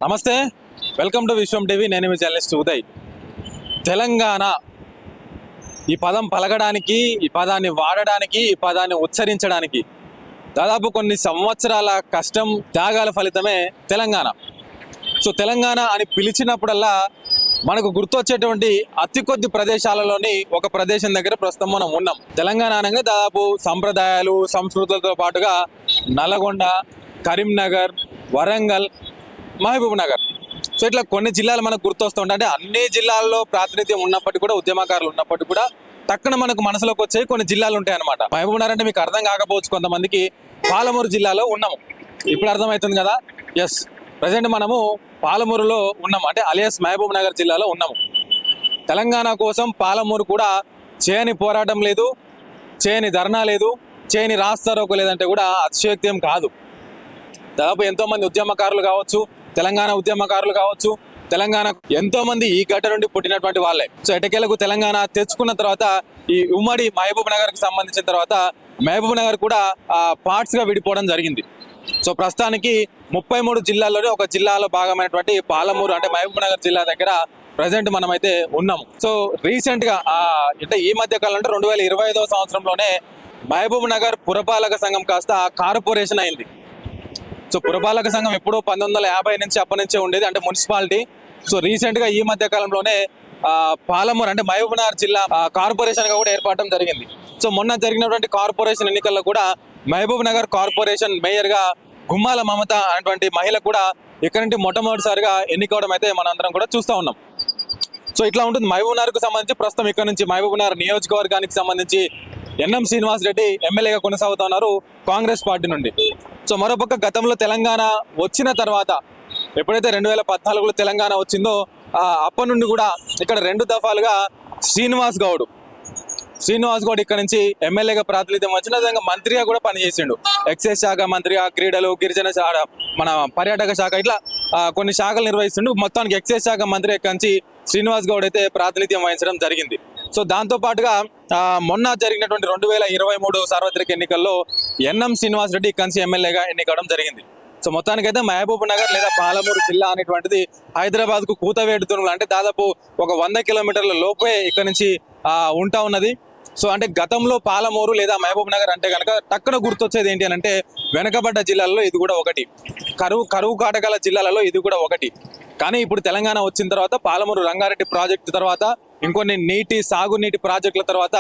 నమస్తే, welcome to Vishwam TV. నేను మీ journalist Uday. Telangana ఈ పదం పలకడానికి, ఈ పదాన్ని వాడడానికి, ఈ పదాన్ని ఉచ్చరించడానికి దాదాపు కొన్ని సంవత్సరాల కష్టం, త్యాగాల ఫలితమే తెలంగాణ. సో తెలంగాణ అని పిలిచినప్పుడల్లా మనకు గుర్తొచ్చేటువంటి అతి కొద్ది ప్రదేశాలలోని ఒక ప్రదేశం దగ్గర ప్రస్తుతం మనం ఉన్నాం. తెలంగాణ అనగా దాదాపు సంప్రదాయాలు, సంస్కృతులతో పాటుగా నల్గొండ, కరీంనగర్, వరంగల్, మహబూబ్ నగర్, సో ఇట్లా కొన్ని జిల్లాలు మనకు గుర్తొస్తూ ఉంటాయి. అంటే అన్ని జిల్లాల్లో ప్రాతినిధ్యం ఉన్నప్పటికీ కూడా, ఉద్యమకారులు ఉన్నప్పటికీ కూడా తక్కువ మనకు మనసులోకి వచ్చే కొన్ని జిల్లాలు ఉంటాయి అన్నమాట. మహబూబ్ నగర్ అంటే మీకు అర్థం కాకపోవచ్చు కొంతమందికి, పాలమూరు జిల్లాలో ఉన్నాము. ఇప్పుడు అర్థమవుతుంది కదా. ఎస్, ప్రజెంట్ మనము పాలమూరులో ఉన్నాము, అంటే అలియాస్ మహబూబ్ నగర్ జిల్లాలో ఉన్నాము. తెలంగాణ కోసం పాలమూరు కూడా చేయని పోరాటం లేదు, చేయని ధర్నా లేదు, చేయని రాస్తారోకో లేదంటే కూడా అతిశయోక్తి కాదు. దాదాపు ఎంతోమంది ఉద్యమకారులు కావచ్చు, తెలంగాణ ఉద్యమకారులు కావచ్చు, తెలంగాణ ఎంతో మంది ఈ గడ్డ నుండి పుట్టినటువంటి వాళ్ళే. సో ఎటకేలకు తెలంగాణ తెచ్చుకున్న తర్వాత ఈ ఉమ్మడి మహబూబ్ నగర్ కి సంబంధించిన తర్వాత మహబూబ్ నగర్ కూడా పార్ట్స్ గా విడిపోవడం జరిగింది. సో ప్రస్తుతానికి 33 జిల్లాల్లోనే ఒక జిల్లాలో భాగమైనటువంటి పాలమూరు అంటే మహబూబ్ నగర్ జిల్లా దగ్గర ప్రజెంట్ మనమైతే ఉన్నాము. సో రీసెంట్ గా అంటే ఈ మధ్య కాలంలో 2025వ సంవత్సరంలోనే మహబూబ్ నగర్ పురపాలక సంఘం కాస్త కార్పొరేషన్ అయింది. సో పురపాలక సంఘం ఎప్పుడో 1950 నుంచి అప్పటి నుంచే ఉండేది, అంటే మున్సిపాలిటీ. సో రీసెంట్ గా ఈ మధ్య కాలంలోనే పాలమూరు అంటే మహబూబ్ నగర్ జిల్లా కార్పొరేషన్ గా కూడా ఏర్పడడం జరిగింది. సో మొన్న జరిగినటువంటి కార్పొరేషన్ ఎన్నికల్లో కూడా మహబూబ్ నగర్ కార్పొరేషన్ మేయర్ గా గుమ్మాల మమత అనేటువంటి మహిళ కూడా ఇక్కడ నుండి మొట్టమొదటిసారిగా ఎన్నికవడం అయితే మనందరం కూడా చూస్తూ ఉన్నాం. సో ఇట్లా ఉంటుంది మహబూబ్ నగర్ కు సంబంధించి. ప్రస్తుతం ఇక్కడ నుంచి మహబూబ్ నగర్ నియోజకవర్గానికి సంబంధించి ఎన్ఎం శ్రీనివాస్ రెడ్డి ఎమ్మెల్యేగా కొనసాగుతా ఉన్నారు కాంగ్రెస్ పార్టీ నుండి. సో మరోపక్క గతంలో తెలంగాణ వచ్చిన తర్వాత ఎప్పుడైతే 2014లో తెలంగాణ వచ్చిందో అప్పటి నుండి కూడా ఇక్కడ 2 దఫాలుగా శ్రీనివాస్ గౌడ్ ఇక్కడ నుంచి ఎమ్మెల్యేగా ప్రాతినిధ్యం వచ్చిన విధంగా మంత్రిగా కూడా పనిచేసిండు. ఎక్సైజ్ శాఖ మంత్రిగా, క్రీడలు, గిరిజన శాఖ, మన పర్యాటక శాఖ, ఇట్లా కొన్ని శాఖలు నిర్వహిస్తుండు. మొత్తానికి ఎక్సైజ్ శాఖ మంత్రి నుంచి శ్రీనివాస్ గౌడ్ అయితే ప్రాతినిధ్యం వహించడం జరిగింది. సో దాంతో పాటుగా మొన్న జరిగినటువంటి 2023 సార్వత్రిక ఎన్నికల్లో ఎన్ఎం శ్రీనివాస్ రెడ్డి ఇక్కడి నుంచి ఎమ్మెల్యేగా ఎన్నికవడం జరిగింది. సో మొత్తానికైతే మహబూబ్ నగర్ లేదా పాలమూరు జిల్లా అనేటువంటిది హైదరాబాద్ కు కూతవేటు దూరంలో, అంటే దాదాపు ఒక 100 కిలోమీటర్ల లోపే ఇక్కడ నుంచి ఉంటా ఉన్నది. సో అంటే గతంలో పాలమూరు లేదా మహబూబ్ నగర్ అంటే కనుక టక్కున గుర్తొచ్చేది ఏంటి అని అంటే వెనకబడ్డ జిల్లాల్లో ఇది కూడా ఒకటి, కరువు కాటకాల జిల్లాలలో ఇది కూడా ఒకటి. కానీ ఇప్పుడు తెలంగాణ వచ్చిన తర్వాత పాలమూరు రంగారెడ్డి ప్రాజెక్టు తర్వాత ఇంకొన్ని సాగునీటి ప్రాజెక్టుల తర్వాత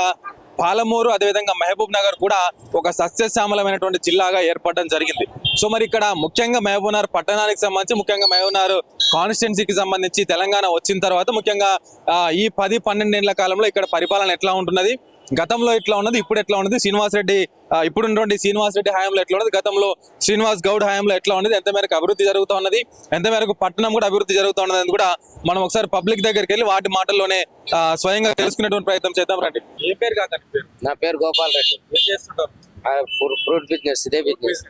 పాలమూరు అదేవిధంగా మహబూబ్ నగర్ కూడా ఒక సస్యశ్యామలమైనటువంటి జిల్లాగా ఏర్పడడం జరిగింది. సో మరి ఇక్కడ ముఖ్యంగా మహబూబ్ నగర్ పట్టణానికి సంబంధించి, ముఖ్యంగా మహబూబ్ నగర్ కాన్స్టిట్యున్సీకి సంబంధించి తెలంగాణ వచ్చిన తర్వాత ముఖ్యంగా ఈ 10-12 ఏళ్ల కాలంలో ఇక్కడ పరిపాలన ఎట్లా ఉంటున్నది, గతంలో ఎట్లా ఉన్నది, ఇప్పుడు ఎట్లా ఉన్నది, ఇప్పుడున్నటువంటి శ్రీనివాస్ రెడ్డి హయాంలో ఎట్లా ఉన్నది, గతంలో శ్రీనివాస్ గౌడ్ హయాంలో ఎట్లా ఉన్నది, ఎంత మేరకు అభివృద్ధి జరుగుతూ ఉన్నది, ఎంత మేరకు పట్టణం కూడా అభివృద్ధి జరుగుతూ ఉన్నది అని కూడా మనం ఒకసారి పబ్లిక్ దగ్గరికి వెళ్ళి వాటి మాటల్లోనే స్వయంగా తెలుసుకునేటువంటి ప్రయత్నం చేద్దాం. రండి. ఏ పేరు కాక? నా పేరు గోపాల్ రెడ్డి. ఏం చేస్తుంటారు? ఫ్రూట్ బిజినెస్, ఇదే బిజినెస్.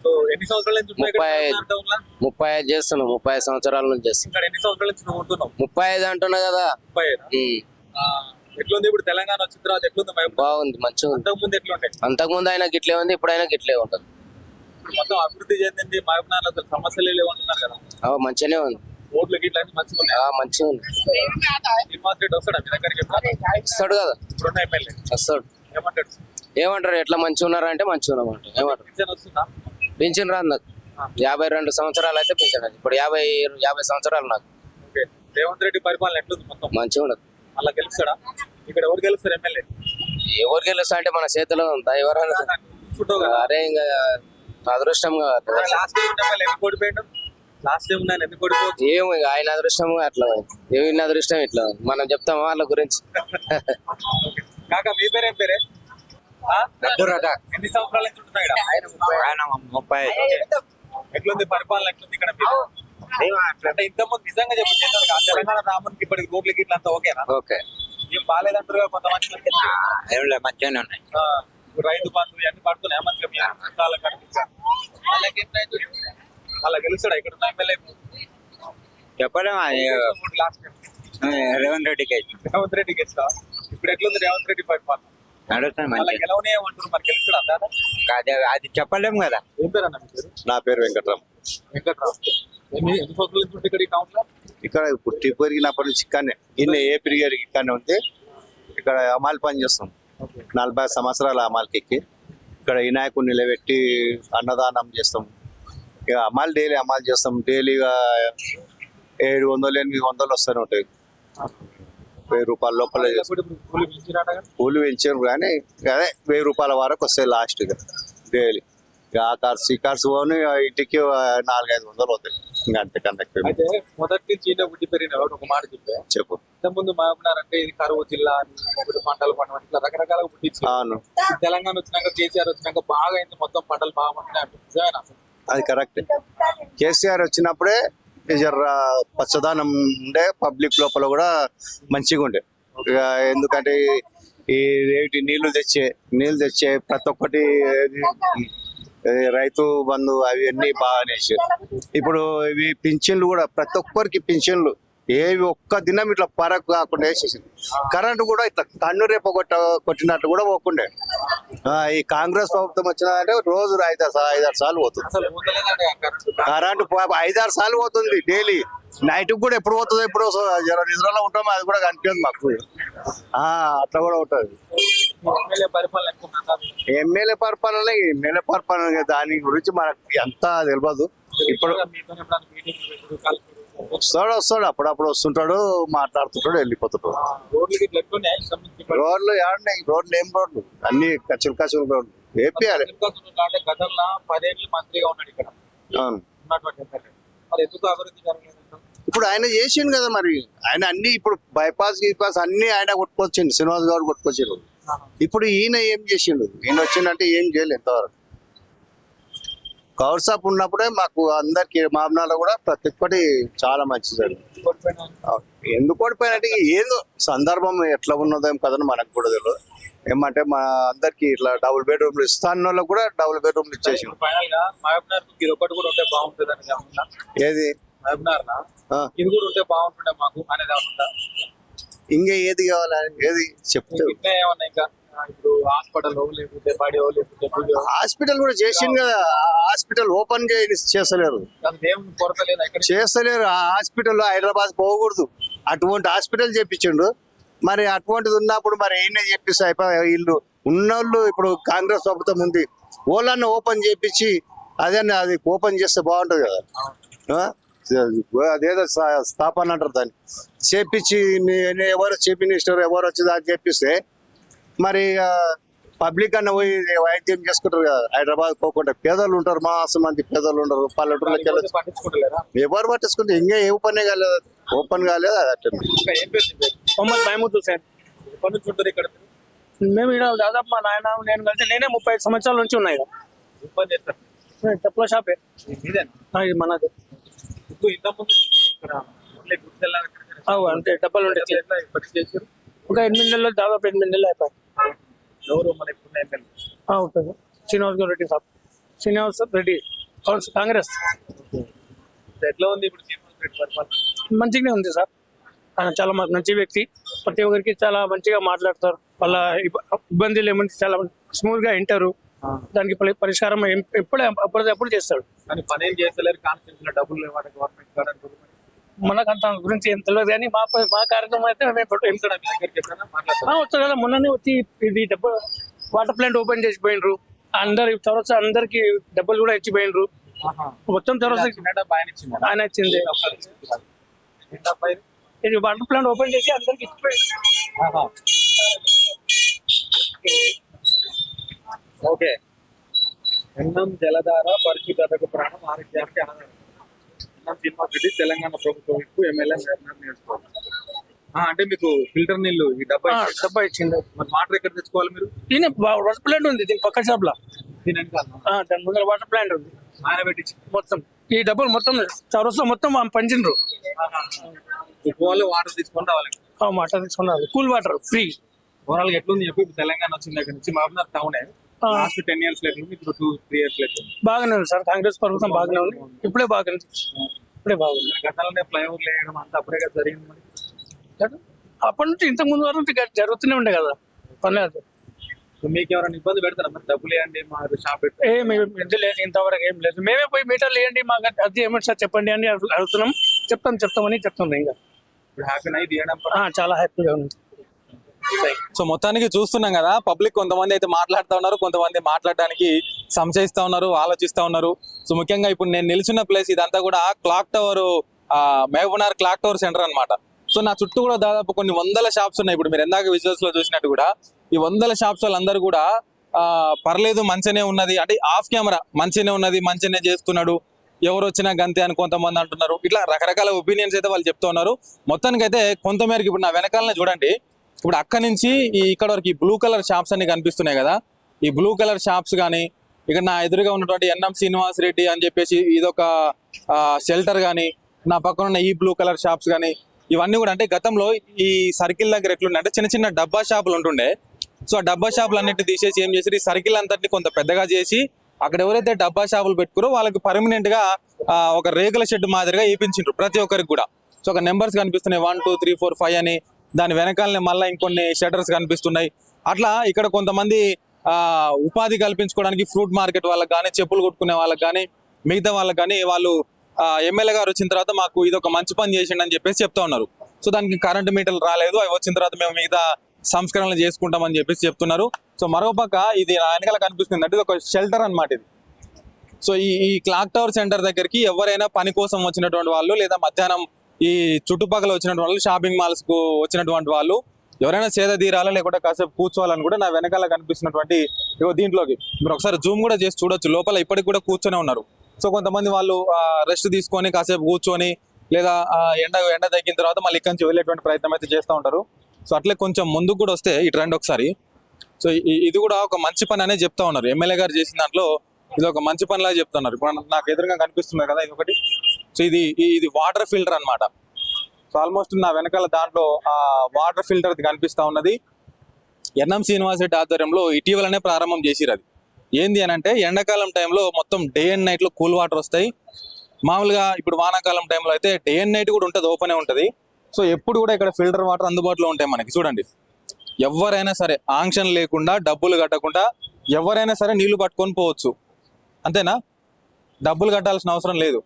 సో ఎన్ని సంవత్సరాల నుంచి 35 చేస్తున్నాం. 35 సంవత్సరాల నుంచి చేస్తున్నాం. ఎన్ని సంవత్సరాల నుంచి నువ్వు ఉంటున్నావు? 35 అంటున్నా కదా. 35. ఎట్లుంది ఇప్పుడు తెలంగాణ వచ్చిన తర్వాత? ఎట్లుంది? బాగుంది, మంచిగా ఉంది. అంతకుముందు ఎట్లుంటాయి? అంతకుముందు అయినా గిట్లే ఉంది, ఇప్పుడు అయినా గిట్లే ఉంటుంది. మొత్తం అభివృద్ధి చెందింది మహబూబ్ నగర్, అసలు సమస్యలు లేవంటున్నారు కదా. మంచిగానే ఉంది. ఓట్లు గిట్ల మంచిగా ఉన్నాయి. మంచిగా ఉంది. శ్రీనివాస్ రెడ్డి వస్తాడా మీ దగ్గరికి? వస్తాడు కదా. ఇప్పుడున్న ఎమ్మెల్యే వస్తాడు. ఏమంటారు ఎట్లా మంచిగా ఉన్నారా అంటే మంచిగా ఉన్నామంట. ఏమంటారు? పింఛన్ రాదు నాకు. 52 సంవత్సరాలు అయితే పింఛన్. ఇప్పుడు 50 సంవత్సరాలు నాకు. రేవంత్ రెడ్డి పరిపాలన ఎట్లుంది? మొత్తం మంచిగా ఉండదు. అలా గెలుస్తాడా? ఇక్కడ ఎవరు గెలుస్తారు ఎమ్మెల్యే? ఎవరు గెలుస్తా అంటే మన చేతిలో ఉందా? ఎవరైనా అరే ఇంకా అదృష్టంగా ఏమో ఆయన అదృష్టం అట్లా, ఏమి అదృష్టం ఇట్లా మనం చెప్తామా వాళ్ళ గురించి. కాకా మీ పేరు ఏం పేరే? ఎన్ని సంవత్సరాల నుంచి ఉంటున్నాయి? 30. ఎట్లుంది పరిపాలన? ఎట్లుంది ఇక్కడ? అంటే ఇంతకుముందు నిజంగా చెప్పి తెలంగాణ రామునికి ఇప్పటికి రోడ్లకి ఇట్లా అంతా ఓకేనా? ఓకే. ఏం బాగాలేదంటారు కొంతమంది. మంచిగానే ఉన్నాయి. రైతు బంధు ఇవన్నీ పడుతున్నాయి మంచిగా కనిపించారు. అలా గెలుస్తాడా ఇక్కడ ఎమ్మెల్యే? చెప్పలేము. రేవంత్ రెడ్డికి ఇస్తా. ఇప్పుడు ఎట్లుంది రేవంత్ రెడ్డి పరిపాలన? గెలవనేమంటారు మరి, గెలుస్తాడా? అది చెప్పలేము కదా. ఏం పేరు అన్న మీ పేరు? నా పేరు వెంకట్రామ్. ఎన్ని సంవత్సరాల నుంచి ఉంటే ఇక్కడ ఈ టౌన్ లో? ఇక్కడ పుట్టి పెరిగినప్పటి నుంచి ఇక్కడనే ఏ పెరిగారు ఇక్కడనే ఉంది. ఇక్కడ అమాల్ పని చేస్తాం 40 సంవత్సరాల అమాల్కి ఎక్కి ఇక్కడ వినాయకుడిని నిలబెట్టి అన్నదానం చేస్తాం. ఇక అమాల్ డైలీ అమాల్ చేస్తాం. డైలీగా 700-800 వస్తూనే ఉంటాయి. 1000 రూపాయల లోపల చేస్తాం. ఇప్పుడు కూలి పెంచిరాట కదా? కూలి పెంచారు కానీ అదే 1000 రూపాయల వరకు వస్తాయి లాస్ట్ డైలీ. ఆ కార్స్ ఈ కార్స్ పోని ఇంటికి 400-500 అవుతాయి. ఇంకా అంతకన్నా ఎక్కువ అయితే మొదటి నుంచి ఈయన పుట్టి పెరిగిన వాడు ఒక మాట చెప్పే, చెప్పు. ఇంతకుముందు మహబూబ్నగర్ ఇది కరువు జిల్లా అని, ఇప్పుడు పంటలు పండడం ఇట్లా రకరకాలుగా పుట్టించి అవును, తెలంగాణ వచ్చినాక కేసీఆర్ వచ్చినాక బాగా అయింది, మొత్తం పంటలు బాగా పండినాయి. నిజమేనా? అది కరెక్ట్. కేసీఆర్ వచ్చినప్పుడే జర పచ్చదనం ఉండే, పబ్లిక్ లోపల కూడా మంచిగా ఉండే. ఇక ఎందుకంటే ఈ నీళ్లు తెచ్చే ప్రతి ఒక్కటి రైతు బంధు అవన్నీ బాగా వేసారు. ఇప్పుడు ఇవి పింఛన్లు కూడా ప్రతి ఒక్కరికి పింఛన్లు ఏవి ఒక్క దినం ఇట్లా పరకు కాకుండా వేసేసింది. కరెంటు కూడా ఇట్లా కన్ను రేప కొట్టినట్టు కూడా పోకుండే. ఈ కాంగ్రెస్ ప్రభుత్వం వచ్చిందంటే రోజు 5-6 సార్లు పోతుంది అసలు పోతలేదండి ఆ కరెంటు. 5-6 సార్లు పోతుంది డైలీ. నైట్ కూడా ఎప్పుడు పోతుందో ఎప్పుడు జర నిద్రలో ఉంటామో అది కూడా కనిపించదు మాకు. అట్లా కూడా ఉంటుంది. ఎమ్మెల్యే పరిపాలన ఎక్కువ ఎమ్మెల్యే పరిపాలన దాని గురించి మనకు ఎంత తెలియదు. ఇప్పుడు వస్తాడు అప్పుడప్పుడు వస్తుంటాడు, మాట్లాడుతుంటాడు, వెళ్ళిపోతుంటాడు. రోడ్లు ఏడున్నాయి? రోడ్లు ఏం రోడ్లు? అన్ని కచ్చులు రోడ్లు వేపియాలి. గతంలో 10 ఏళ్ళు మంత్రిగా ఉన్నాడు ఇక్కడ అవును. ఉన్నటువంటి ఎమ్మెల్యే. మరి ఎందుకు అభివృద్ధి జరగలేదు? ఇప్పుడు ఆయన చేసిండు కదా, మరి ఆయన అన్ని ఇప్పుడు బైపాస్ అన్ని ఆయన కొట్టుకొచ్చిండు. శ్రీనివాస్ గౌడ్ కొట్టుకొచ్చిండు. ఇప్పుడు ఈయన ఏం చేసిండు? ఈయన వచ్చిందంటే ఏం చేయలేదు ఇంతవరకు. కవర్ షాప్ ఉన్నప్పుడే మాకు అందరికి మామనాలో కూడా ప్రతి ఒక్కటి చాలా మంచిది. ఎందుకు ఓడిపోయినట్టు ఏదో సందర్భం ఎట్లా ఉన్నదో ఏం కదని మనకు కూడా తెలియదు. ఏమంటే మా అందరికి ఇట్లా డబుల్ బెడ్రూమ్లు ఇస్తాను వాళ్ళకి కూడా డబుల్ బెడ్రూమ్లు ఇచ్చేసి. ఫైనల్ గా మహబూబ్నగర్ ఇది ఒకటి కూడా ఉంటే బాగుంటుంది అని ఏది మహబూబ్నగర్ ఇది కూడా ఉంటే బాగుంటుండే మాకు అనేది ఏమన్నా? ఇంకా ఏది కావాలి? ఏది చెప్తే ఏమన్నా ఇంకా ఇప్పుడు హాస్పిటల్ లేకపోతే బడి లేకపోతే హాస్పిటల్ కూడా చేసింది కదా. హాస్పిటల్ ఓపెన్ చేస్తలేరు. కొరత లేదా ఇక్కడ? చేస్తలేరు. ఆ హాస్పిటల్ హైదరాబాద్ పోకూడదు, అటువంటి హాస్పిటల్ చేపించిండు. మరి అటువంటిది ఉన్నప్పుడు మరి ఏం చెప్పిస్తే అయిపోయి వీళ్ళు ఉన్నోళ్ళు. ఇప్పుడు కాంగ్రెస్ ప్రభుత్వం ఉంది, ఓళ్ళన్న ఓపెన్ చేపించి అది ఓపెన్ చేస్తే బాగుంటది కదా. అదేదో స్థాపన అంటారు దాన్ని, చేపించి ఎవరు చీఫ్ మినిస్టర్ ఎవరు వచ్చి దాన్ని చేపిస్తే మరి పబ్లిక్ అన్న పోయి వైద్యం చేసుకుంటారు కదా. హైదరాబాద్ పోకుండా పేదలు ఉంటారు, మాసం మంది పేదలు ఉంటారు. పల్లెటూరులోకి వెళ్ళి ఎవరు పట్టించుకుంటే ఇంకా ఏ పనే కాలేదు, ఓపెన్ కాలేదు. అది అట్లా. మొహమ్మద్ మహమూద్ హుసేన్. ఇక్కడ మేము ఇక్కడ దాదాపు మా నాయన నేను కలిసి నేనే 35 సంవత్సరాల నుంచి ఉన్నాయి. చెప్పుల షాపే ఇది మనది. అంతే డబ్బాలు ఉంటాయి. ఇంకా 8 నెలలు, దాదాపు 8 నెలలు అయిపోయాయి. ఉంటుంది శ్రీనివాస్ రెడ్డి సార్, శ్రీనివాస్ రెడ్డి కాంగ్రెస్. ఎట్లా ఉంది ఇప్పుడు? మంచిగానే ఉంది సార్. ఆయన చాలా మంచి వ్యక్తి, ప్రతి ఒక్కరికి చాలా మంచిగా మాట్లాడతారు. వాళ్ళ ఇబ్బందులు ఏమంటే చాలా స్మూత్ గా వింటారు. దానికి పరిష్కారం అప్పటిదప్పుడు చేస్తాడు. కానీ పని ఏం చేస్తలేరు. కాన్స్టిట్యూషన్ డబ్బులు లేవాడు గవర్నమెంట్. మనకు అంత గురించి ఏం తెలియదు కానీ మా కార్యక్రమం అయితే వస్తారు కదా. మొన్ననే వచ్చి ఇది వాటర్ ప్లాంట్ ఓపెన్ చేసి పోయినరు. చౌరస్తా అందరికి డబ్బులు కూడా ఇచ్చిపోయినరు. మొత్తం చౌరస్తా ఆయన ఇచ్చింది. ఇది వాటర్ ప్లాంట్ ఓపెన్ చేసి అందరికి ఇచ్చిపోయింది. ఓకే. అన్నం జలధార పరిశుభ్రతకు ప్రాణం ఆరోగ్యానికి ఆధారం. అన్నం శ్రీనివాస్ రెడ్డి తెలంగాణ ప్రభుత్వం ఎమ్మెల్యే నేర్చుకోవాలి. అంటే మీకు ఫిల్టర్ నీళ్లు ఈ డబ్బా ఇచ్చింది. మరి వాటర్ ఎక్కడ తెచ్చుకోవాలి మీరు? దీని వాటర్ ప్లాంట్ ఉంది దీని పక్క షాప్ లో. దాని ముందర వాటర్ ప్లాంట్ ఉంది. ఆయన పెట్టించి మొత్తం ఈ డబ్బులు మొత్తం చౌరస్తా మొత్తం పంచిండ్రు. వాటర్ తీసుకొని రావాలి. వాటర్ తీసుకొని రావాలి. Cool water free. ఓవరాల్ గా ఎట్లుంది చెప్పి ఇప్పుడు తెలంగాణ వచ్చిన దగ్గర నుంచి మహబూబ్నగర్ టౌన్ లాస్ట్ 10 years లేదు, ఇప్పుడు 2-3 years లేదు. బాగానే ఉంది సార్. కాంగ్రెస్ ప్రభుత్వం బాగానే ఉంది. ఇప్పుడే బాగుంది. గతంలోనే ఫ్లైఓవర్ వేయడం అంతా అప్పుడే కదా జరిగింది. మరి అప్పటి నుంచి ఇంతకు ముందు వరకు జరుగుతూనే ఉండే కదా పని. మీకు ఎవరైనా ఇబ్బంది పెడతారా మరి డబ్బులు ఇవ్వండి మా షాప్ పెట్టు ఏమి ఇది లేదు, ఇంతవరకు ఏం లేదు. మేమే పోయి మీటర్లు వేయండి, మాకు అది ఏమంటే సార్ చెప్పండి అని అడుగుతున్నాం. చెప్తామని చెప్తున్నాం. ఇంకా ఇప్పుడు హ్యాపీ నైట్ ఇవ్వడం చాలా హ్యాపీగా ఉంది. సో మొత్తానికి చూస్తున్నాం కదా, పబ్లిక్ కొంతమంది అయితే మాట్లాడుతూ ఉన్నారు, కొంతమంది మాట్లాడడానికి సంశయిస్తా ఉన్నారు, ఆలోచిస్తా ఉన్నారు. సో ముఖ్యంగా ఇప్పుడు నేను నిల్చున్న ప్లేస్ ఇదంతా కూడా clock tower, Mahabubnagar clock tower centre అన్నమాట. సో నా చుట్టూ కూడా దాదాపు కొన్ని వందల షాప్స్ ఉన్నాయి. ఇప్పుడు మీరు ఎందాక విజువల్స్ లో చూసినట్టు కూడా ఈ వందల షాప్స్ వాళ్ళందరూ కూడా పర్లేదు మంచిగానే ఉన్నది అంటే ఆఫ్ కెమెరా మంచిగానే ఉన్నది, మంచిగానే చేస్తున్నాడు, ఎవరు వచ్చినా గంతే అని కొంతమంది అంటున్నారు. ఇట్లా రకరకాల ఒపీనియన్స్ అయితే వాళ్ళు చెప్తా ఉన్నారు. మొత్తానికైతే కొంతమేరకు ఇప్పుడు నా వెనకాలనే చూడండి, ఇప్పుడు అక్కడి నుంచి ఇక్కడ వరకు ఈ బ్లూ కలర్ షాప్స్ అన్ని కనిపిస్తున్నాయి కదా, ఈ బ్లూ కలర్ షాప్స్ కానీ ఇక్కడ నా ఎదురుగా ఉన్నటువంటి ఎన్ఎం శ్రీనివాస్ రెడ్డి అని చెప్పేసి ఇదొక షెల్టర్ కానీ, నా పక్కన ఉన్న ఈ బ్లూ కలర్ షాప్స్ కానీ, ఇవన్నీ కూడా అంటే గతంలో ఈ సర్కిల్ దగ్గర ఎట్లుండే అంటే చిన్న చిన్న డబ్బా షాపులు ఉంటుండే. సో ఆ డబ్బా షాపులు అన్నింటినీ తీసేసి ఏం చేసి ఈ సర్కిల్ అంతటిని కొంత పెద్దగా చేసి అక్కడ ఎవరైతే డబ్బా షాపులు పెట్టుకురో వాళ్ళకి పర్మనెంట్ గా ఒక రేకుల షెడ్ మాదిరిగా వేయించిండ్రు ప్రతి ఒక్కరికి కూడా. సో ఒక నెంబర్స్ కనిపిస్తున్నాయి 1 2 3 4 5 అని, దాని వెనకాలనే మళ్ళీ ఇంకొన్ని షట్టర్స్ కనిపిస్తున్నాయి. అట్లా ఇక్కడ కొంతమంది ఉపాధి కల్పించుకోవడానికి ఫ్రూట్ మార్కెట్ వాళ్ళకి కానీ, చెప్పులు కొట్టుకునే వాళ్ళకి కానీ, మిగతా వాళ్ళకి కానీ వాళ్ళు ఎమ్మెల్యే గారు వచ్చిన తర్వాత మాకు ఇది ఒక మంచి పని చేసిండు అని చెప్పేసి చెప్తా ఉన్నారు. సో దానికి కరెంటు మీటర్లు రాలేదు, అవి వచ్చిన తర్వాత మేము మిగతా సంస్కరణలు చేసుకుంటామని చెప్పేసి చెప్తున్నారు. సో మరోపక్క ఇది వెనకాల కనిపిస్తుంది అంటే ఇది ఒక షెల్టర్ అన్నమాట ఇది. సో ఈ క్లాక్ టవర్ సెంటర్ దగ్గరికి ఎవరైనా పని కోసం వచ్చినటువంటి వాళ్ళు లేదా మధ్యాహ్నం ఈ చుట్టుపక్కల వచ్చినటువంటి వాళ్ళు, షాపింగ్ మాల్స్ కు వచ్చినటువంటి వాళ్ళు ఎవరైనా సేద తీరాలా లేకుంటే కాసేపు కూర్చోవాలని కూడా నా వెనకాల కనిపిస్తున్నటువంటి దీంట్లోకి మీరు ఒకసారి జూమ్ కూడా చేసి చూడొచ్చు. లోపల ఇప్పటికి కూడా కూర్చొనే ఉన్నారు. సో కొంతమంది వాళ్ళు రెస్ట్ తీసుకొని కాసేపు కూర్చొని లేదా ఎండ తగ్గిన తర్వాత మళ్ళీ ఇక్కడి నుంచి వెళ్ళేటువంటి ప్రయత్నం అయితే చేస్తూ ఉంటారు. సో అట్లే కొంచెం ముందుకు కూడా వస్తే ఇటు రండి ఒకసారి. సో ఇది కూడా ఒక మంచి పని అనే చెప్తా ఉన్నారు. ఎమ్మెల్యే గారు చేసిన దాంట్లో ఇది ఒక మంచి పనిలాగా చెప్తున్నారు. ఇప్పుడు నాకు ఎదురుగా కనిపిస్తున్నారు కదా ఇది ఒకటి. సో ఇది వాటర్ ఫిల్టర్ అన్నమాట. సో ఆల్మోస్ట్ నా వెనకాల దాంట్లో వాటర్ ఫిల్టర్ కనిపిస్తా ఉన్నది. ఎన్ఎం శ్రీనివాస్ రెడ్డి ఆధ్వర్యంలో ఇటీవలనే ప్రారంభం చేసిరు. అది ఏంది అని అంటే ఎండాకాలం టైంలో మొత్తం డే అండ్ నైట్ లో కూల్ వాటర్ వస్తాయి. మామూలుగా ఇప్పుడు వానాకాలం టైంలో అయితే డే అండ్ నైట్ కూడా ఉంటుంది, ఓపెనే ఉంటుంది. సో ఎప్పుడు కూడా ఇక్కడ ఫిల్టర్ వాటర్ అందుబాటులో ఉంటాయి మనకి. చూడండి, ఎవరైనా సరే ఆంక్షన్ లేకుండా డబ్బులు కట్టకుండా ఎవరైనా సరే నీళ్లు పట్టుకొని పోవచ్చు. అంతేనా? డబ్బులు కట్టాల్సిన అవసరం లేదు,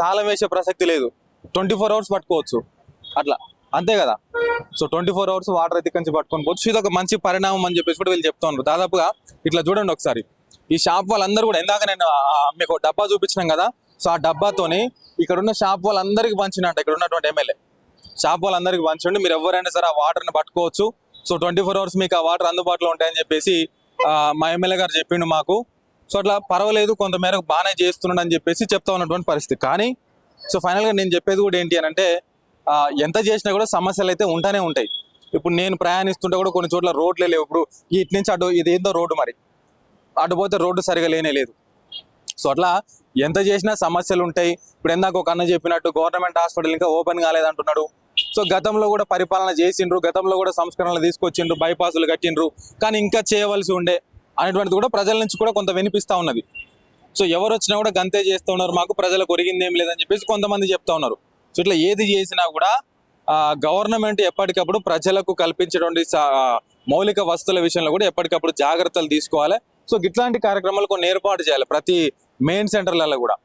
తాళం వేసే ప్రసక్తి లేదు, 24 hours పట్టుకోవచ్చు అట్లా, అంతే కదా. సో 24 hours వాటర్ అయితే కంచి పట్టుకొని పోవచ్చు. ఇది ఒక మంచి పరిణామం అని చెప్పేసి కూడా వీళ్ళు చెప్తా ఉన్నారు. దాదాపుగా ఇట్లా చూడండి ఒకసారి, ఈ షాప్ వాళ్ళందరూ కూడా ఇందాక నేను మీకు డబ్బా చూపించినాం కదా, సో ఆ డబ్బాతోని ఇక్కడ ఉన్న షాప్ వాళ్ళందరికీ పంచినట్టు ఇక్కడ ఉన్నటువంటి ఎమ్మెల్యే షాప్ వాళ్ళందరికీ పంచండి, మీరు ఎవరైనా సరే ఆ వాటర్ని పట్టుకోవచ్చు. సో 24 hours మీకు ఆ వాటర్ అందుబాటులో ఉంటాయని చెప్పేసి మా ఎమ్మెల్యే గారు చెప్పిండు మాకు. సో అట్లా పర్వాలేదు, కొంతమేరకు బాగానే చేస్తున్నాడు అని చెప్పేసి చెప్తా ఉన్నటువంటి పరిస్థితి. కానీ సో ఫైనల్గా నేను చెప్పేది కూడా ఏంటి అని అంటే ఎంత చేసినా కూడా సమస్యలు అయితే ఉంటానే ఉంటాయి. ఇప్పుడు నేను ప్రయాణిస్తుంటే కూడా కొన్ని చోట్ల రోడ్లే లేవు. ఇప్పుడు ఇటు నుంచి అటు ఇది ఏందో రోడ్డు, మరి అటు పోతే రోడ్డు సరిగా లేనే లేదు. సో అట్లా ఎంత చేసినా సమస్యలు ఉంటాయి. ఇప్పుడు ఎందాక ఒక అన్న చెప్పినట్టు గవర్నమెంట్ హాస్పిటల్ ఇంకా ఓపెన్ కాలేదంటున్నాడు. సో గతంలో కూడా పరిపాలన చేసిండ్రు, గతంలో కూడా సంస్కరణలు తీసుకొచ్చిండ్రు, బైపాసులు కట్టిండ్రు, కానీ ఇంకా చేయవలసి ఉండే అనేటువంటిది కూడా ప్రజల నుంచి కూడా కొంత వినిపిస్తా ఉన్నది. సో ఎవరు వచ్చినా కూడా గంతే చేస్తూ ఉన్నారు, మాకు ప్రజలకు ఒరిగింది ఏం లేదని చెప్పేసి కొంతమంది చెప్తా ఉన్నారు. సో ఇట్లా ఏది చేసినా కూడా గవర్నమెంట్ ఎప్పటికప్పుడు ప్రజలకు కల్పించేటువంటి మౌలిక వస్తువుల విషయంలో కూడా ఎప్పటికప్పుడు జాగ్రత్తలు తీసుకోవాలి. సో ఇట్లాంటి కార్యక్రమాలు కొన్ని ఏర్పాటు చేయాలి ప్రతి మెయిన్ సెంటర్లలో కూడా.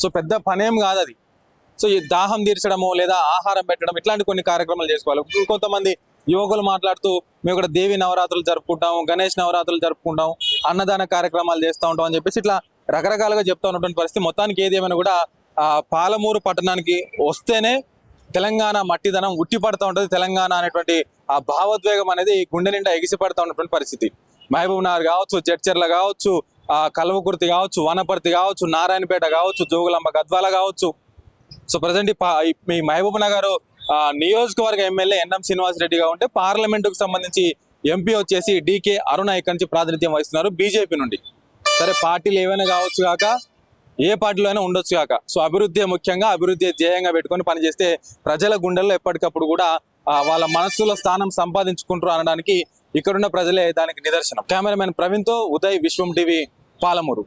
సో పెద్ద పనేం కాదు అది. సో ఈ దాహం తీర్చడము లేదా ఆహారం పెట్టడం ఇట్లాంటి కొన్ని కార్యక్రమాలు చేసుకోవాలి. కొంతమంది యువకులు మాట్లాడుతూ మేము ఇక్కడ దేవి నవరాత్రులు జరుపుకుంటాం, గణేష్ నవరాత్రులు జరుపుకుంటాం, అన్నదాన కార్యక్రమాలు చేస్తూ ఉంటాం అని చెప్పేసి ఇట్లా రకరకాలుగా చెప్తా ఉన్నటువంటి పరిస్థితి. మొత్తానికి ఏది ఏమైనా కూడా పాలమూరు పట్టణానికి వస్తేనే తెలంగాణ మట్టిదనం ఉట్టి పడుతూ ఉంటుంది. తెలంగాణ అనేటువంటి ఆ భావోద్వేగం అనేది గుండె నిండా ఎగిసిపడుతూ ఉన్నటువంటి పరిస్థితి. మహబూబ్ నగర్ కావచ్చు, జడ్చర్ల కావచ్చు, కల్వకుర్తి కావచ్చు, వనపర్తి కావచ్చు, నారాయణపేట కావచ్చు, జోగులాంబ గద్వాల కావచ్చు. సో ప్రజెంట్ మీ మహబూబ్ నగర్ నియోజకవర్గ ఎమ్మెల్యే ఎన్ఎం శ్రీనివాస్ రెడ్డిగా ఉంటే పార్లమెంటుకు సంబంధించి ఎంపీ వచ్చేసి డికే అరుణ ఇక్కడి నుంచి ప్రాతినిధ్యం వహిస్తున్నారు బీజేపీ నుండి. సరే పార్టీలు ఏవైనా కావచ్చు కాక, ఏ పార్టీలో అయినా ఉండొచ్చు కాక, సో అభివృద్ధి ముఖ్యంగా, అభివృద్ధి ధ్యేయంగా పెట్టుకొని పనిచేస్తే ప్రజల గుండెల్లో ఎప్పటికప్పుడు కూడా వాళ్ళ మనస్సులో స్థానం సంపాదించుకుంటారు అనడానికి ఇక్కడున్న ప్రజలే దానికి నిదర్శనం. కెమెరామెన్ ప్రవీణ్తో ఉదయ్, విశ్వం టీవీ, పాలమూరు.